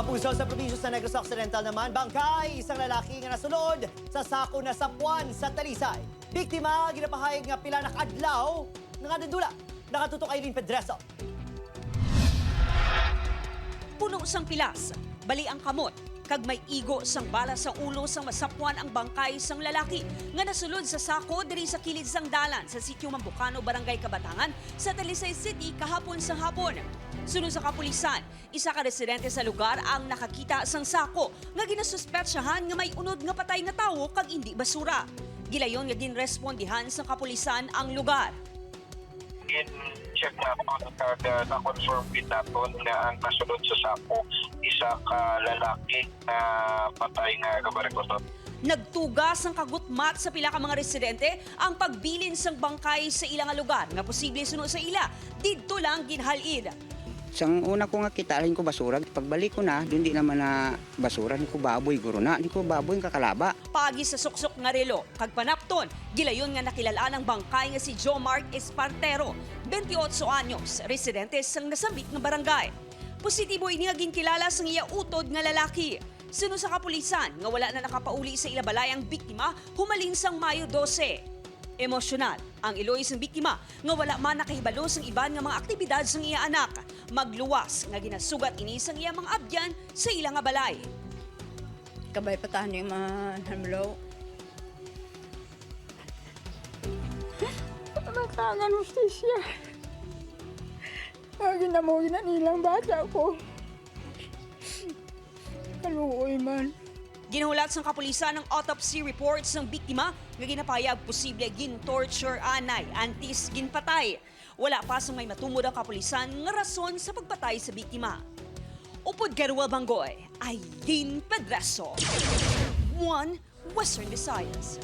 Kapuso sa probinsya sa Negros Occidental naman, bangkay isang lalaki nga nasunod sa sako na sapuan sa Talisay. Biktima, ginapahayag nga pila na kadlaw nga nadula. Nakatutok Irene Pedreso. Puno sang pilas, bali ang kamot, kag may igo sang bala sa ulo sang masapuan ang bangkay sang lalaki nga nasulod sa sako diri sa kilid sang dalan sa sitio Mambucano, Barangay Kabatangan sa Talisay City kahapon sang hapon. Sunod sa kapulisan, isa ka residente sa lugar ang nakakita sang sako nga ginasuspetsyahan nga may unod nga patay nga tawo kag hindi basura. Gilayon nga ginrespondihan sa kapulisan ang lugar. In-check na na-confirm naton na ang kasunod sa sako isa ka lalaki na patay nga gabarikotot. Nagtugas ang kagutmat sa pila ka mga residente ang pagbilin sang bangkay sa ilang lugar nga posible sunod sa ila didto lang ginhalid. Sang una ko nga kita, alin ko basura. Pagbalik ko na, doon di naman na basura. Hindi ko baboy, guro na. Hindi ko baboy yung kakalaba. Pagi sa suksok nga relo, kag panapton, gilayon nga nakilalaan ang bangkay nga si Joe Mark Espartero, 28 anyos, residente sang nasambit nga barangay. Positibo ini nga ginkilala sang iya utod nga lalaki. Sunod sa kapulisan nga wala na nakapauli sa ilabalay ang biktima humalin sang Mayo 12. Emosyonal ang iloy sang biktima nga wala man nakahibalo sang iban nga mga aktibidad sang iya anak. Magluwas nga ginasugat ini sang iya mga abyan sa ilang nga balay. Kabay patahan yung mga hamlaw. Matangan justisya. Lagi na mo nilang bata ko. Kaluoy man. Ginulat sang kapulisan ng autopsy reports ng biktima nga ginapayag posible gin-torture anay antis ginpatay. Wala pa sang may matumod ang kapulisan nga rason sa pagpatay sa biktima. Upod Garuel Bangoy, Irene Pedreso, One Western Visayas.